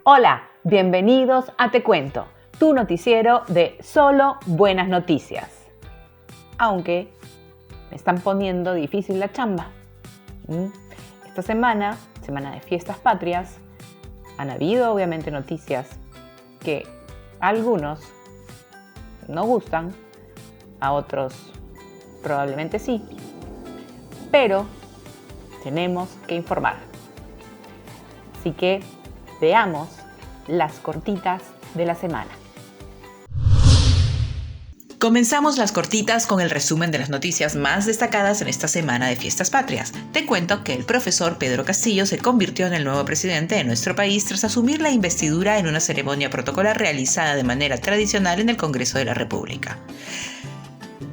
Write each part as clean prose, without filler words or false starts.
Hola, bienvenidos a Te Cuento, tu noticiero de solo buenas noticias. Aunque me están poniendo difícil la chamba. Esta semana de fiestas patrias, han habido obviamente noticias que a algunos no gustan, a otros probablemente sí, pero tenemos que informar. Así que veamos las cortitas de la semana. Comenzamos las cortitas con el resumen de las noticias más destacadas en esta semana de fiestas patrias. Te cuento que el profesor Pedro Castillo se convirtió en el nuevo presidente de nuestro país tras asumir la investidura en una ceremonia protocolar realizada de manera tradicional en el Congreso de la República.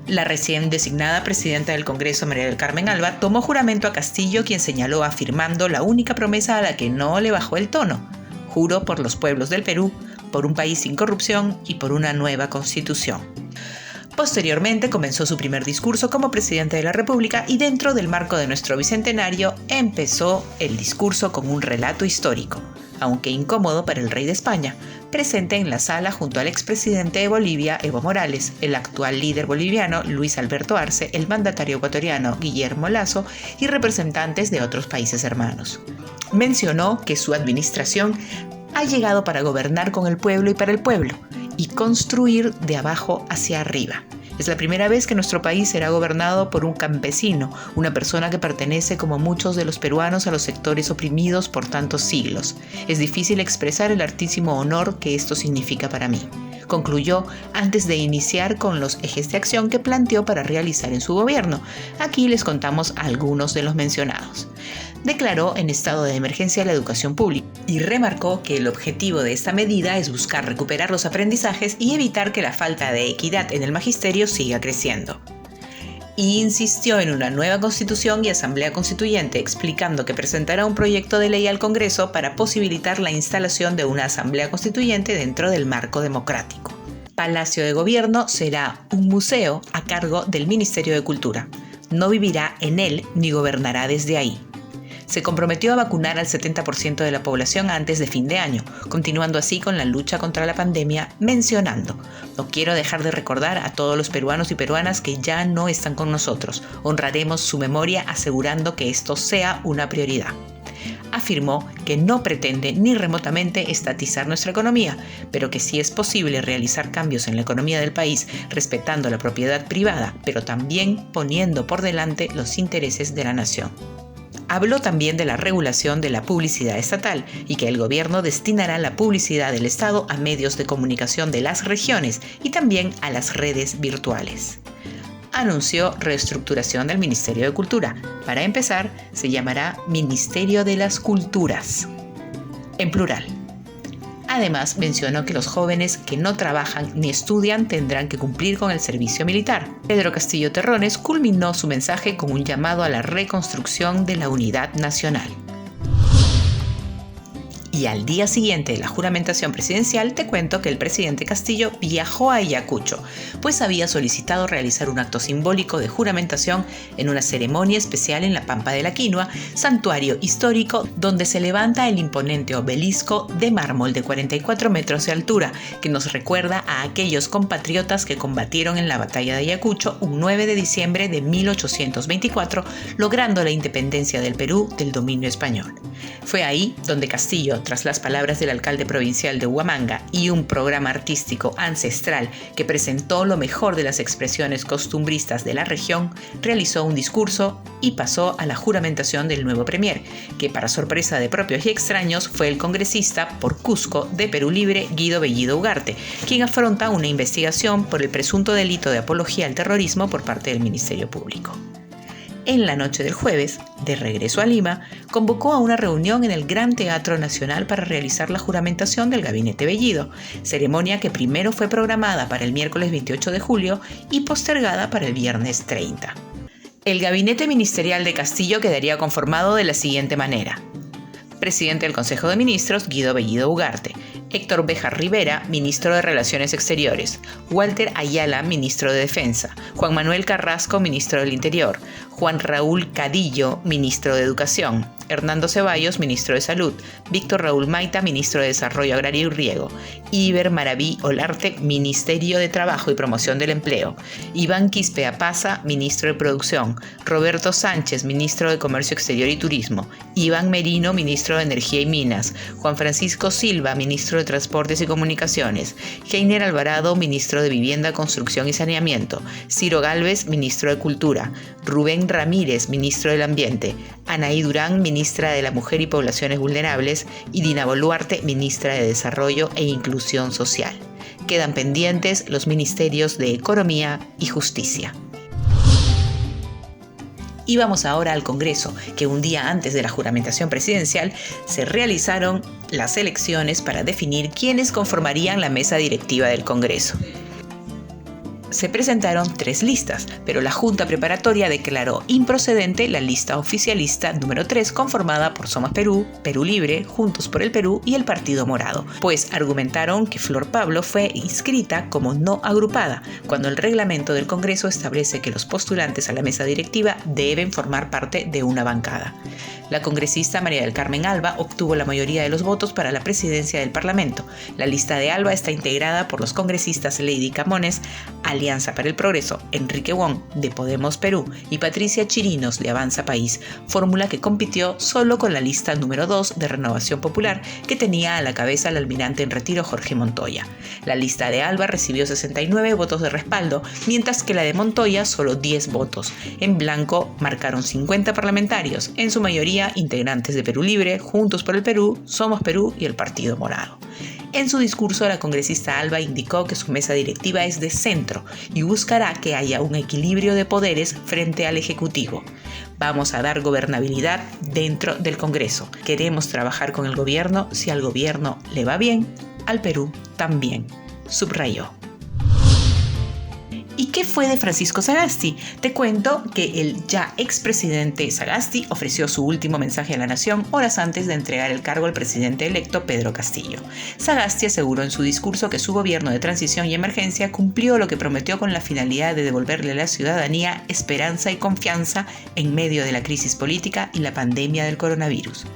La recién designada presidenta del Congreso, María del Carmen Alba, tomó juramento a Castillo, quien señaló afirmando la única promesa a la que no le bajó el tono: juro por los pueblos del Perú, por un país sin corrupción y por una nueva constitución. Posteriormente comenzó su primer discurso como presidente de la República y dentro del marco de nuestro bicentenario empezó el discurso con un relato histórico, aunque incómodo para el rey de España, presente en la sala junto al expresidente de Bolivia, Evo Morales, el actual líder boliviano, Luis Alberto Arce, el mandatario ecuatoriano, Guillermo Lasso, y representantes de otros países hermanos. Mencionó que su administración ha llegado para gobernar con el pueblo y para el pueblo, y construir de abajo hacia arriba. Es la primera vez que nuestro país será gobernado por un campesino, una persona que pertenece, como muchos de los peruanos, a los sectores oprimidos por tantos siglos. Es difícil expresar el altísimo honor que esto significa para mí, concluyó antes de iniciar con los ejes de acción que planteó para realizar en su gobierno. Aquí les contamos algunos de los mencionados. Declaró en estado de emergencia la educación pública y remarcó que el objetivo de esta medida es buscar recuperar los aprendizajes y evitar que la falta de equidad en el magisterio siga creciendo. Insistió en una nueva constitución y asamblea constituyente, explicando que presentará un proyecto de ley al Congreso para posibilitar la instalación de una asamblea constituyente dentro del marco democrático. Palacio de Gobierno será un museo a cargo del Ministerio de Cultura. No vivirá en él ni gobernará desde ahí. Se comprometió a vacunar al 70% de la población antes de fin de año, continuando así con la lucha contra la pandemia, mencionando: no quiero dejar de recordar a todos los peruanos y peruanas que ya no están con nosotros. Honraremos su memoria asegurando que esto sea una prioridad. Afirmó que no pretende ni remotamente estatizar nuestra economía, pero que sí es posible realizar cambios en la economía del país respetando la propiedad privada, pero también poniendo por delante los intereses de la nación. Habló también de la regulación de la publicidad estatal y que el gobierno destinará la publicidad del Estado a medios de comunicación de las regiones y también a las redes virtuales. Anunció reestructuración del Ministerio de Cultura. Para empezar, se llamará Ministerio de las Culturas, en plural. Además, mencionó que los jóvenes que no trabajan ni estudian tendrán que cumplir con el servicio militar. Pedro Castillo Terrones culminó su mensaje con un llamado a la reconstrucción de la unidad nacional. Y al día siguiente de la juramentación presidencial, te cuento que el presidente Castillo viajó a Ayacucho, pues había solicitado realizar un acto simbólico de juramentación en una ceremonia especial en la Pampa de la Quinua, santuario histórico donde se levanta el imponente obelisco de mármol de 44 metros de altura, que nos recuerda a aquellos compatriotas que combatieron en la batalla de Ayacucho un 9 de diciembre de 1824, logrando la independencia del Perú del dominio español. Fue ahí donde Castillo, tras las palabras del alcalde provincial de Huamanga y un programa artístico ancestral que presentó lo mejor de las expresiones costumbristas de la región, realizó un discurso y pasó a la juramentación del nuevo premier, que para sorpresa de propios y extraños fue el congresista por Cusco de Perú Libre, Guido Bellido Ugarte, quien afronta una investigación por el presunto delito de apología al terrorismo por parte del Ministerio Público. En la noche del jueves, de regreso a Lima, convocó a una reunión en el Gran Teatro Nacional para realizar la juramentación del Gabinete Bellido, ceremonia que primero fue programada para el miércoles 28 de julio y postergada para el viernes 30. El gabinete ministerial de Castillo quedaría conformado de la siguiente manera: presidente del Consejo de Ministros, Guido Bellido Ugarte; Héctor Béjar Rivera, ministro de Relaciones Exteriores; Walter Ayala, ministro de Defensa; Juan Manuel Carrasco, ministro del Interior; Juan Raúl Cadillo, ministro de Educación; Hernando Ceballos, ministro de Salud, Víctor Raúl Maita, ministro de Desarrollo Agrario y Riego, Iber Maraví Olarte, Ministerio de Trabajo y Promoción del Empleo, Iván Quispe Paza, ministro de Producción, Roberto Sánchez, ministro de Comercio Exterior y Turismo, Iván Merino, ministro de Energía y Minas, Juan Francisco Silva, ministro de Transportes y Comunicaciones, Heiner Alvarado, ministro de Vivienda, Construcción y Saneamiento, Ciro Gálvez, ministro de Cultura, Rubén Ramírez, ministro del Ambiente, Anaí Durán, ministra de la Mujer y Poblaciones Vulnerables, y Dina Boluarte, ministra de Desarrollo e Inclusión Social. Quedan pendientes los ministerios de Economía y Justicia. Y vamos ahora al Congreso, que un día antes de la juramentación presidencial se realizaron las elecciones para definir quiénes conformarían la mesa directiva del Congreso. Se presentaron 3 listas, pero la Junta Preparatoria declaró improcedente la lista oficialista número 3 conformada por Somos Perú, Perú Libre, Juntos por el Perú y el Partido Morado, pues argumentaron que Flor Pablo fue inscrita como no agrupada, cuando el reglamento del Congreso establece que los postulantes a la mesa directiva deben formar parte de una bancada. La congresista María del Carmen Alba obtuvo la mayoría de los votos para la presidencia del Parlamento. La lista de Alba está integrada por los congresistas Lady Camones, Alianza para el Progreso, Enrique Wong, de Podemos Perú, y Patricia Chirinos, de Avanza País, fórmula que compitió solo con la lista número 2 de Renovación Popular, que tenía a la cabeza al almirante en retiro Jorge Montoya. La lista de Alba recibió 69 votos de respaldo, mientras que la de Montoya solo 10 votos. En blanco marcaron 50 parlamentarios, en su mayoría integrantes de Perú Libre, Juntos por el Perú, Somos Perú y el Partido Morado. En su discurso, la congresista Alba indicó que su mesa directiva es de centro y buscará que haya un equilibrio de poderes frente al Ejecutivo. Vamos a dar gobernabilidad dentro del Congreso. Queremos trabajar con el gobierno. Si al gobierno le va bien, al Perú también, subrayó. ¿Y qué fue de Francisco Sagasti? Te cuento que el ya expresidente Sagasti ofreció su último mensaje a la nación horas antes de entregar el cargo al presidente electo Pedro Castillo. Sagasti aseguró en su discurso que su gobierno de transición y emergencia cumplió lo que prometió con la finalidad de devolverle a la ciudadanía esperanza y confianza en medio de la crisis política y la pandemia del coronavirus.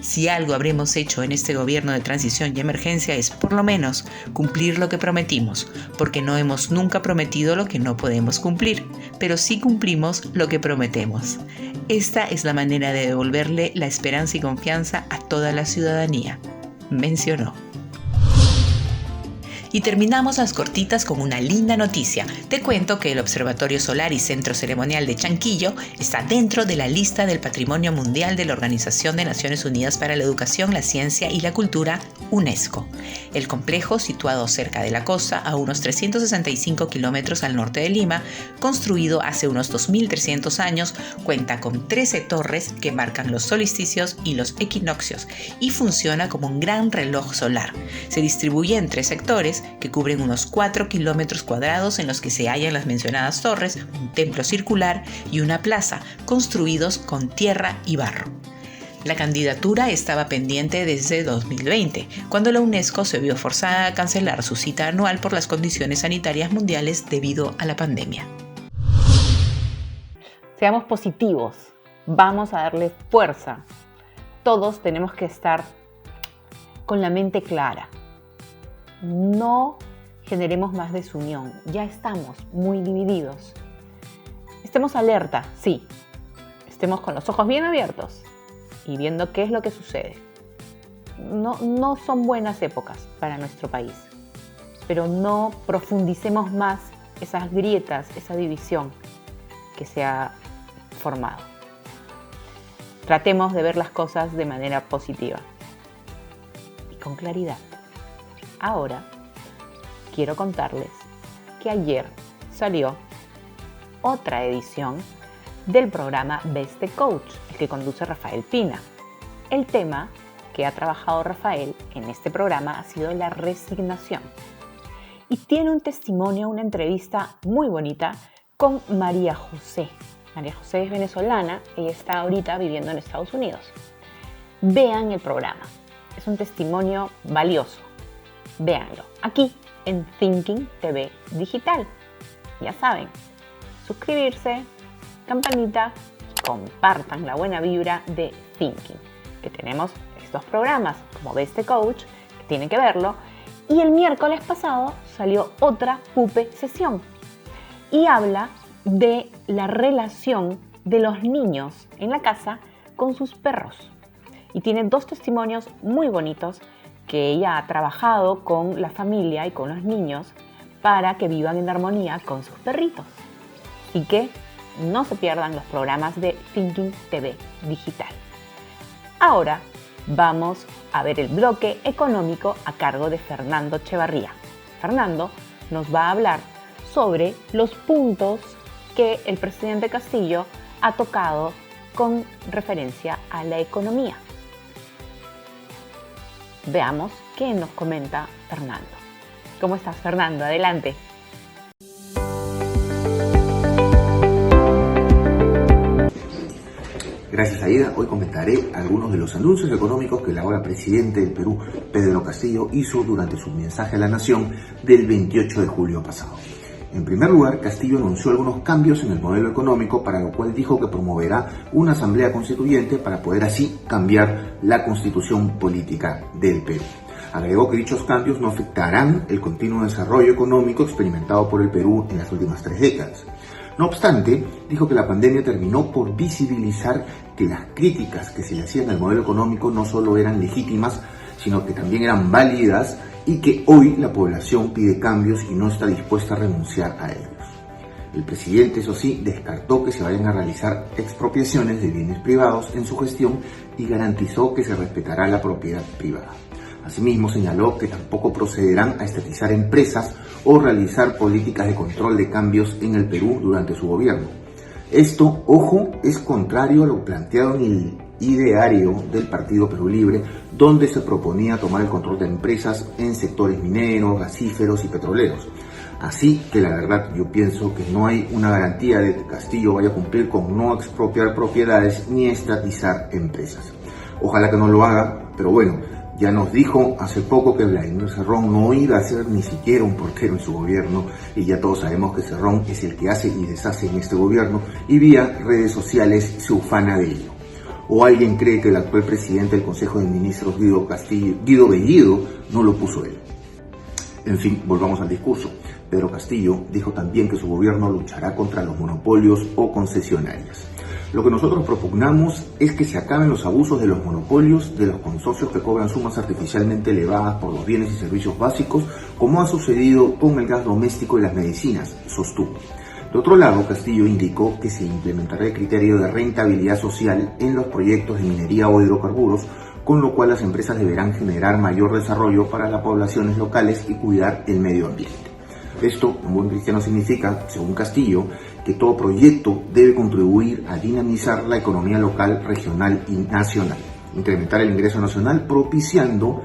Si algo habremos hecho en este gobierno de transición y emergencia es, por lo menos, cumplir lo que prometimos, porque no hemos nunca prometido lo que no podemos cumplir, pero sí cumplimos lo que prometemos. Esta es la manera de devolverle la esperanza y confianza a toda la ciudadanía, mencionó. Y terminamos las cortitas con una linda noticia. Te cuento que el Observatorio Solar y Centro Ceremonial de Chanquillo está dentro de la lista del Patrimonio Mundial de la Organización de Naciones Unidas para la Educación, la Ciencia y la Cultura, UNESCO. El complejo, situado cerca de la costa, a unos 365 kilómetros al norte de Lima, construido hace unos 2.300 años, cuenta con 13 torres que marcan los solsticios y los equinoccios y funciona como un gran reloj solar. Se distribuye en 3 sectores que cubren unos 4 kilómetros cuadrados en los que se hallan las mencionadas torres, un templo circular y una plaza, construidos con tierra y barro. La candidatura estaba pendiente desde 2020, cuando la UNESCO se vio forzada a cancelar su cita anual por las condiciones sanitarias mundiales debido a la pandemia. Seamos positivos, vamos a darle fuerza. Todos tenemos que estar con la mente clara. No generemos más desunión, ya estamos muy divididos. Estemos alerta, sí. Estemos con los ojos bien abiertos y viendo qué es lo que sucede. No son buenas épocas para nuestro país, pero no profundicemos más esas grietas, esa división que se ha formado. Tratemos de ver las cosas de manera positiva y con claridad. Ahora, quiero contarles que ayer salió otra edición del programa Best Coach, el que conduce Rafael Pina. El tema que ha trabajado Rafael en este programa ha sido la resignación. Y tiene un testimonio, una entrevista muy bonita con María José. María José es venezolana, ella está ahorita viviendo en Estados Unidos. Vean el programa, es un testimonio valioso. Véanlo, aquí en Thinking TV Digital. Ya saben, suscribirse, campanita compartan la buena vibra de Thinking, que tenemos estos programas como Best Coach, que tienen que verlo, y el miércoles pasado salió otra Pupe Sesión y habla de la relación de los niños en la casa con sus perros. Y tiene 2 testimonios muy bonitos que ella ha trabajado con la familia y con los niños para que vivan en armonía con sus perritos. Y que no se pierdan los programas de Thinking TV Digital. Ahora vamos a ver el bloque económico a cargo de Fernando Echevarría. Fernando nos va a hablar sobre los puntos que el presidente Castillo ha tocado con referencia a la economía. Veamos qué nos comenta Fernando. ¿Cómo estás, Fernando? Adelante. Gracias, Aida. Hoy comentaré algunos de los anuncios económicos que el ahora presidente del Perú, Pedro Castillo, hizo durante su mensaje a la nación del 28 de julio pasado. En primer lugar, Castillo anunció algunos cambios en el modelo económico, para lo cual dijo que promoverá una asamblea constituyente para poder así cambiar la constitución política del Perú. Agregó que dichos cambios no afectarán el continuo desarrollo económico experimentado por el Perú en las últimas 3 décadas. No obstante, dijo que la pandemia terminó por visibilizar que las críticas que se le hacían al modelo económico no solo eran legítimas, sino que también eran válidas, y que hoy la población pide cambios y no está dispuesta a renunciar a ellos. El presidente, eso sí, descartó que se vayan a realizar expropiaciones de bienes privados en su gestión y garantizó que se respetará la propiedad privada. Asimismo, señaló que tampoco procederán a estatizar empresas o realizar políticas de control de cambios en el Perú durante su gobierno. Esto, ojo, es contrario a lo planteado en el ideario del Partido Perú Libre, donde se proponía tomar el control de empresas en sectores mineros, gasíferos y petroleros. Así que la verdad, yo pienso que no hay una garantía de que Castillo vaya a cumplir con no expropiar propiedades ni estatizar empresas. Ojalá que no lo haga, pero bueno, ya nos dijo hace poco que Vladimir Cerrón no iba a ser ni siquiera un portero en su gobierno, y ya todos sabemos que Cerrón es el que hace y deshace en este gobierno, y vía redes sociales se ufana de ello. ¿O alguien cree que el actual presidente del Consejo de Ministros, Guido Bellido, no lo puso él? En fin, volvamos al discurso. Pedro Castillo dijo también que su gobierno luchará contra los monopolios o concesionarias. Lo que nosotros propugnamos es que se acaben los abusos de los monopolios, de los consorcios que cobran sumas artificialmente elevadas por los bienes y servicios básicos, como ha sucedido con el gas doméstico y las medicinas, sostuvo. De otro lado, Castillo indicó que se implementará el criterio de rentabilidad social en los proyectos de minería o hidrocarburos, con lo cual las empresas deberán generar mayor desarrollo para las poblaciones locales y cuidar el medio ambiente. Esto, en buen cristiano, significa, según Castillo, que todo proyecto debe contribuir a dinamizar la economía local, regional y nacional, incrementar el ingreso nacional propiciando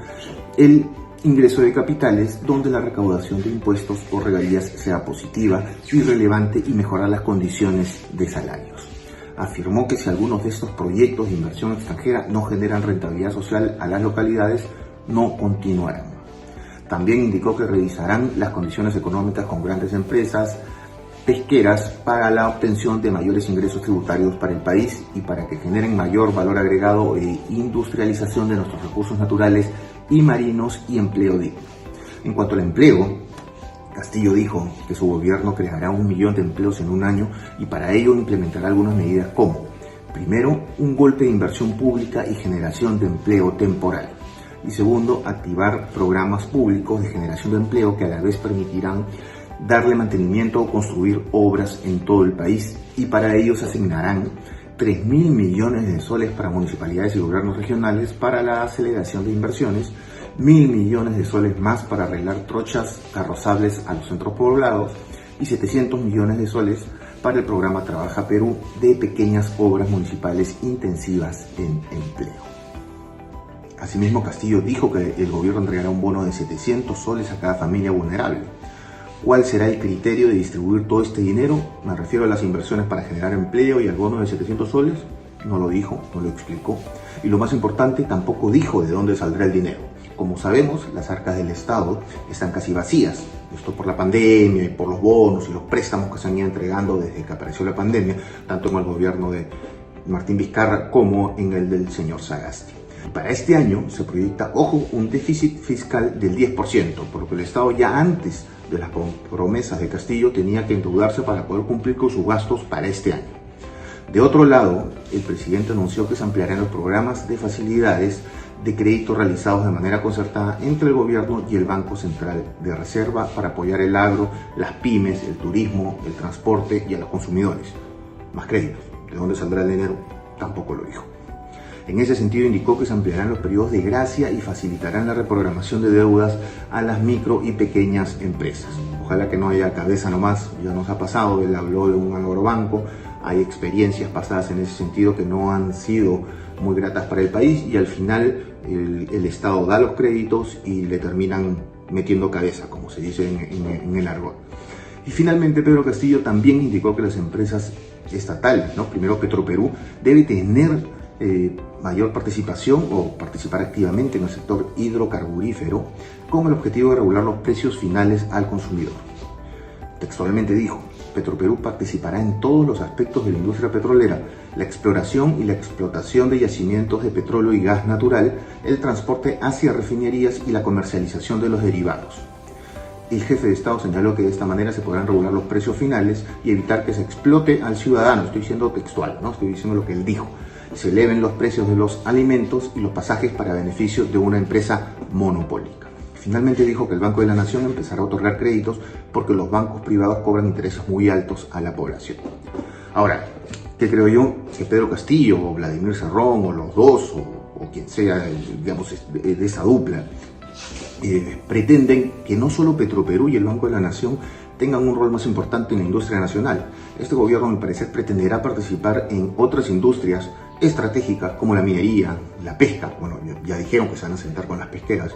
el ingreso de capitales, donde la recaudación de impuestos o regalías sea positiva y relevante, y mejorar las condiciones de salarios. Afirmó que si algunos de estos proyectos de inversión extranjera no generan rentabilidad social a las localidades, no continuarán. También indicó que revisarán las condiciones económicas con grandes empresas pesqueras para la obtención de mayores ingresos tributarios para el país y para que generen mayor valor agregado e industrialización de nuestros recursos naturales y marinos y empleo digno. En cuanto al empleo, Castillo dijo que su gobierno creará 1 millón de empleos en un año, y para ello implementará algunas medidas como: primero, un golpe de inversión pública y generación de empleo temporal, y segundo, activar programas públicos de generación de empleo que a la vez permitirán darle mantenimiento o construir obras en todo el país, y para ello se asignarán 3.000 millones de soles para municipalidades y gobiernos regionales para la aceleración de inversiones, 1.000 millones de soles más para arreglar trochas carrozables a los centros poblados y 700 millones de soles para el programa Trabaja Perú de pequeñas obras municipales intensivas en empleo. Asimismo, Castillo dijo que el gobierno entregará un bono de 700 soles a cada familia vulnerable. ¿Cuál será el criterio de distribuir todo este dinero? Me refiero a las inversiones para generar empleo y al bono de 700 soles. No lo dijo, no lo explicó. Y lo más importante, tampoco dijo de dónde saldrá el dinero. Como sabemos, las arcas del Estado están casi vacías. Esto por la pandemia y por los bonos y los préstamos que se han ido entregando desde que apareció la pandemia, tanto en el gobierno de Martín Vizcarra como en el del señor Sagasti. Para este año se proyecta, ojo, un déficit fiscal del 10%, por lo que el Estado ya antes de las promesas de Castillo tenía que endeudarse para poder cumplir con sus gastos para este año. De otro lado, el presidente anunció que se ampliarán los programas de facilidades de crédito realizados de manera concertada entre el gobierno y el Banco Central de Reserva para apoyar el agro, las pymes, el turismo, el transporte y a los consumidores. Más créditos. ¿De dónde saldrá el dinero? Tampoco lo dijo. En ese sentido indicó que se ampliarán los periodos de gracia y facilitarán la reprogramación de deudas a las micro y pequeñas empresas. Ojalá que no haya cabeza nomás, ya nos ha pasado, él habló de un agrobanco, hay experiencias pasadas en ese sentido que no han sido muy gratas para el país y al final el Estado da los créditos y le terminan metiendo cabeza, como se dice en el argot. Y finalmente Pedro Castillo también indicó que las empresas estatales, ¿no? Primero Petroperú, debe tener mayor participación o participar activamente en el sector hidrocarburífero con el objetivo de regular los precios finales al consumidor. Textualmente dijo: Petroperú participará en todos los aspectos de la industria petrolera, la exploración y la explotación de yacimientos de petróleo y gas natural, el transporte hacia refinerías y la comercialización de los derivados. El jefe de Estado señaló que de esta manera se podrán regular los precios finales y evitar que se explote al ciudadano. Estoy siendo textual, ¿no? Estoy diciendo lo que él dijo. Se eleven los precios de los alimentos y los pasajes para beneficio de una empresa monopólica. Finalmente dijo que el Banco de la Nación empezará a otorgar créditos porque los bancos privados cobran intereses muy altos a la población. Ahora, ¿qué creo yo? Que Pedro Castillo o Vladimir Cerrón o los dos o quien sea, digamos, de esa dupla, pretenden que no solo Petroperú y el Banco de la Nación tengan un rol más importante en la industria nacional. Este gobierno, al parecer, pretenderá participar en otras industrias estratégicas como la minería, la pesca, bueno, ya dijeron que se van a sentar con las pesqueras,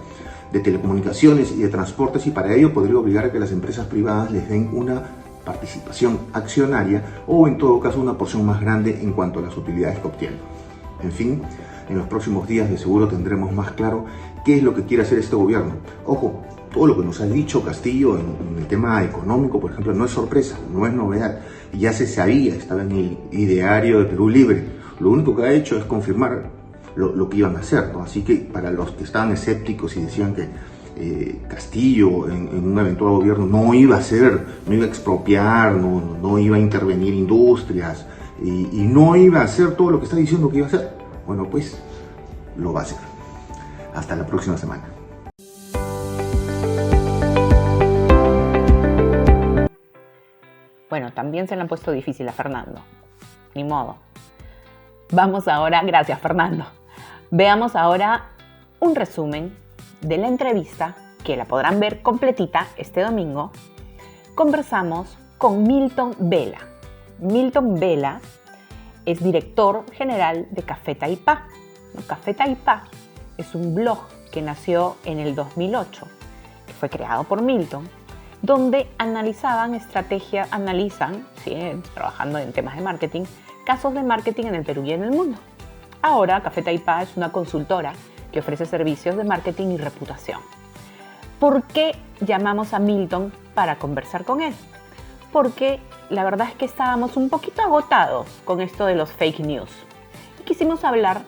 de telecomunicaciones y de transportes, y para ello podría obligar a que las empresas privadas les den una participación accionaria o en todo caso una porción más grande en cuanto a las utilidades que obtienen. En fin, en los próximos días de seguro tendremos más claro qué es lo que quiere hacer este gobierno. Ojo, todo lo que nos ha dicho Castillo en el tema económico, por ejemplo, no es sorpresa, no es novedad, ya se sabía, estaba en el ideario de Perú Libre. Lo único que ha hecho es confirmar lo que iban a hacer, ¿no? Así que para los que estaban escépticos y decían que Castillo en un eventual gobierno no iba a hacer, no iba a expropiar, no iba a intervenir industrias y no iba a hacer todo lo que está diciendo que iba a hacer, bueno, pues lo va a hacer. Hasta la próxima semana. Bueno, también se le han puesto difícil a Fernando. Ni modo. Vamos ahora, gracias Fernando. Veamos ahora un resumen de la entrevista que la podrán ver completita este domingo. Conversamos con Milton Vela. Milton Vela es director general de Café Taipá. Café Taipá es un blog que nació en el 2008, que fue creado por Milton, donde analizan, trabajando en temas de marketing, casos de marketing en el Perú y en el mundo. Ahora, Café Taipá es una consultora que ofrece servicios de marketing y reputación. ¿Por qué llamamos a Milton para conversar con él? Porque la verdad es que estábamos un poquito agotados con esto de los fake news. Y quisimos hablar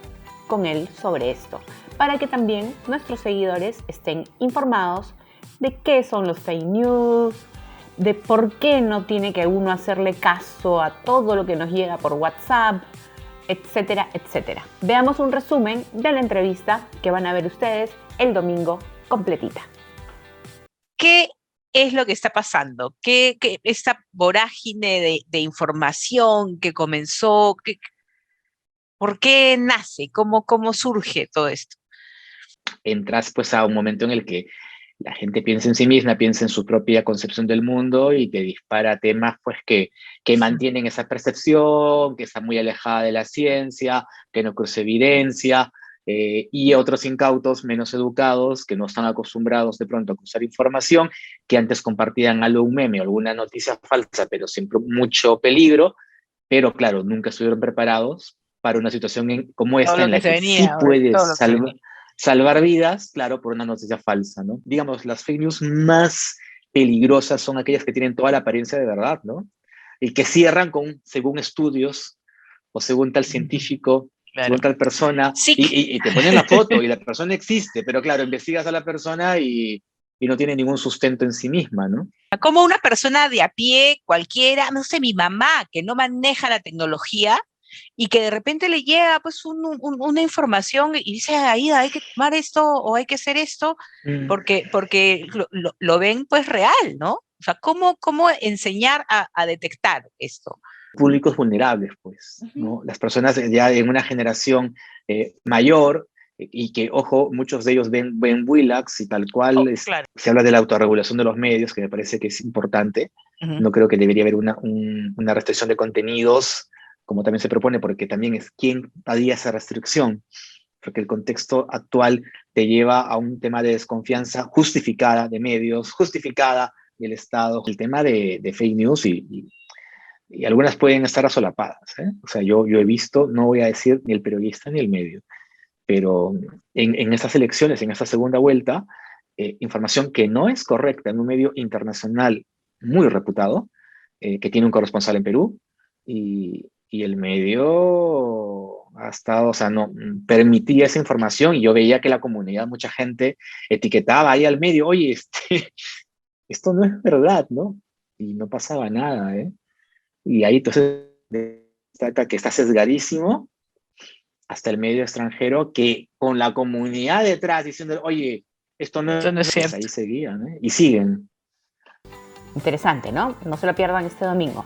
con él sobre esto, para que también nuestros seguidores estén informados de qué son los fake news, de por qué no tiene que uno hacerle caso a todo lo que nos llega por WhatsApp, etcétera, etcétera. Veamos un resumen de la entrevista que van a ver ustedes el domingo completita. ¿Qué es lo que está pasando? ¿Qué esta vorágine de información que comenzó? ¿Por qué nace? ¿Cómo surge todo esto? Entras pues a un momento en el que la gente piensa en sí misma, piensa en su propia concepción del mundo y te dispara temas pues que mantienen esa percepción, que está muy alejada de la ciencia, que no cruza evidencia, y otros incautos menos educados que no están acostumbrados de pronto a cruzar información, que antes compartían algo, un meme o alguna noticia falsa, pero siempre mucho peligro, pero claro, nunca estuvieron preparados para una situación como esta en la que sí puedes salvar vidas, claro, por una noticia falsa, ¿no? Digamos, las fake news más peligrosas son aquellas que tienen toda la apariencia de verdad, ¿no? Y que cierran con, según estudios, o según tal científico, Claro. según tal persona, Sí. y te ponen la foto y la persona existe, pero claro, investigas a la persona y no tiene ningún sustento en sí misma, ¿no? Como una persona de a pie, cualquiera, no sé, mi mamá, que no maneja la tecnología y que de repente le llega pues una información y dice, Aida, hay que tomar esto o hay que hacer esto, porque lo ven pues real, ¿no? O sea, ¿cómo enseñar a detectar esto? Públicos vulnerables, pues, ¿no? Las personas ya en una generación mayor y que, ojo, muchos de ellos ven Willax y tal cual, Claro. se habla de la autorregulación de los medios, que me parece que es importante. No creo que debería haber una restricción de contenidos, como también se propone, porque también es quién haría esa restricción, porque el contexto actual te lleva a un tema de desconfianza justificada de medios, justificada del Estado, el tema de fake news y algunas pueden estar asolapadas, ¿eh? O sea, yo he visto, no voy a decir ni el periodista ni el medio, pero en estas elecciones, en esta segunda vuelta, información que no es correcta en un medio internacional muy reputado, que tiene un corresponsal en Perú, y el medio ha estado, o sea, no permitía esa información y yo veía que la comunidad, mucha gente etiquetaba ahí al medio, oye, esto no es verdad, ¿no? Y no pasaba nada, ¿eh? Y ahí entonces destaca que está sesgadísimo hasta el medio extranjero que con la comunidad detrás diciendo, oye, esto no es cierto. Pues ahí seguían, ¿eh? Y siguen. Interesante, ¿no? No se lo pierdan este domingo.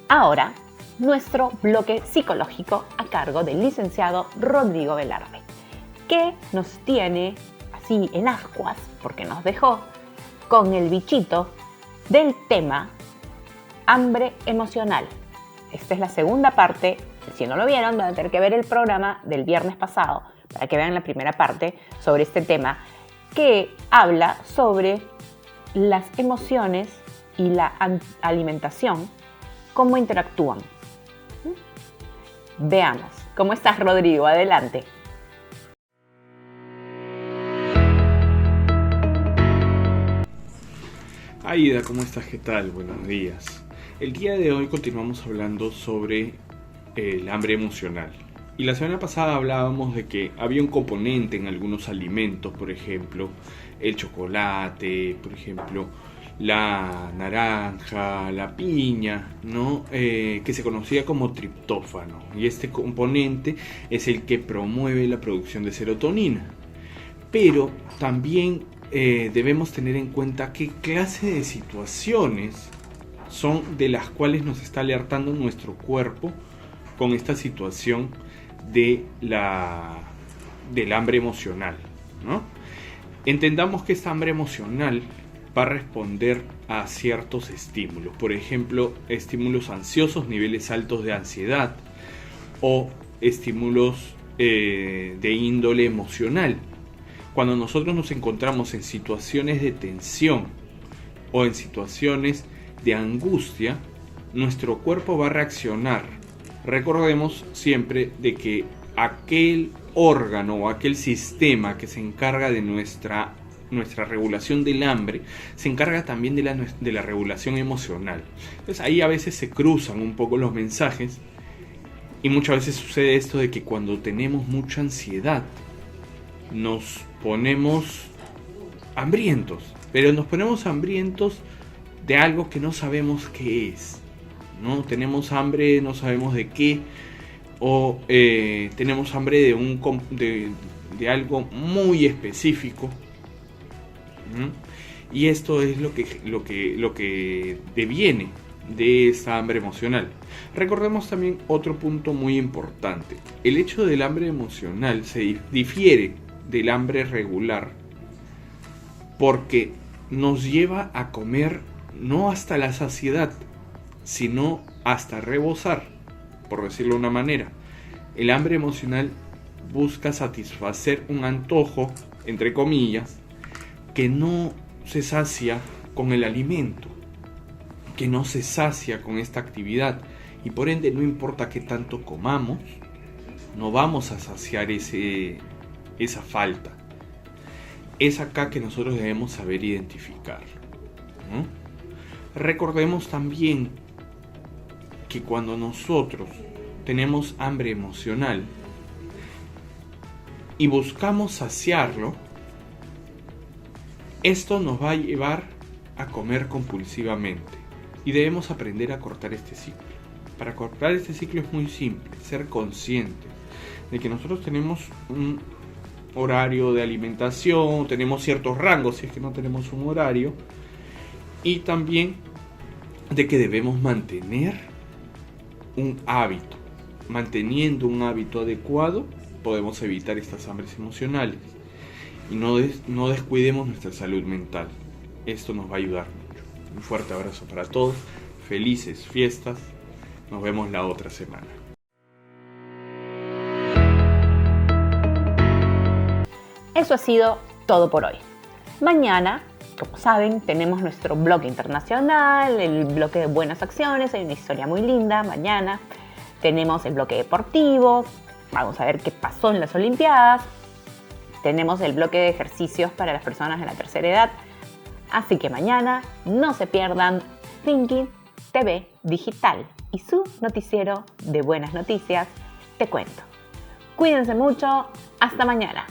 Ahora, nuestro bloque psicológico a cargo del licenciado Rodrigo Velarde, que nos tiene así en ascuas, porque nos dejó con el bichito del tema hambre emocional. Esta es la segunda parte. Si no lo vieron, van a tener que ver el programa del viernes pasado para que vean la primera parte sobre este tema, que habla sobre las emociones y la alimentación, cómo interactúan. Veamos. ¿Cómo estás, Rodrigo? Adelante. Aida, ¿cómo estás? ¿Qué tal? Buenos días. El día de hoy continuamos hablando sobre el hambre emocional. Y la semana pasada hablábamos de que había un componente en algunos alimentos, por ejemplo, el chocolate, por ejemplo, la naranja, la piña, ¿no? Que se conocía como triptófano. Y este componente es el que promueve la producción de serotonina. Pero también debemos tener en cuenta qué clase de situaciones son de las cuales nos está alertando nuestro cuerpo con esta situación del hambre emocional, ¿no? Entendamos que esta hambre emocional va a responder a ciertos estímulos, por ejemplo, estímulos ansiosos, niveles altos de ansiedad, o estímulos de índole emocional. Cuando nosotros nos encontramos en situaciones de tensión o en situaciones de angustia, nuestro cuerpo va a reaccionar. Recordemos siempre de que aquel órgano o aquel sistema que se encarga de nuestra regulación del hambre, se encarga también de la regulación emocional. Entonces ahí a veces se cruzan un poco los mensajes y muchas veces sucede esto de que cuando tenemos mucha ansiedad nos ponemos hambrientos, pero nos ponemos hambrientos de algo que no sabemos qué es, ¿no? Tenemos hambre, no sabemos de qué, o tenemos hambre de algo muy específico, ¿no? Y esto es lo que deviene de esta hambre emocional. Recordemos también otro punto muy importante. El hecho del hambre emocional se difiere del hambre regular porque nos lleva a comer no hasta la saciedad, sino hasta rebosar, por decirlo de una manera. El hambre emocional busca satisfacer un antojo, entre comillas, que no se sacia con el alimento, que no se sacia con esta actividad, y por ende no importa qué tanto comamos, no vamos a saciar esa falta. Es acá que nosotros debemos saber identificar, ¿no? Recordemos también que cuando nosotros tenemos hambre emocional y buscamos saciarlo, esto nos va a llevar a comer compulsivamente y debemos aprender a cortar este ciclo. Para cortar este ciclo es muy simple, ser conscientes de que nosotros tenemos un horario de alimentación, tenemos ciertos rangos si es que no tenemos un horario, y también de que debemos mantener un hábito. Manteniendo un hábito adecuado podemos evitar estas hambres emocionales y no descuidemos nuestra salud mental. Esto nos va a ayudar mucho. Un fuerte abrazo para todos, felices fiestas, nos vemos la otra semana. Eso ha sido todo por hoy. Mañana, como saben, tenemos nuestro bloque internacional, el bloque de buenas acciones, hay una historia muy linda mañana. Tenemos el bloque deportivo, vamos a ver qué pasó en las Olimpiadas. Tenemos el bloque de ejercicios para las personas de la tercera edad. Así que mañana no se pierdan Thinking TV Digital y su noticiero de buenas noticias, Te Cuento. Cuídense mucho, hasta mañana.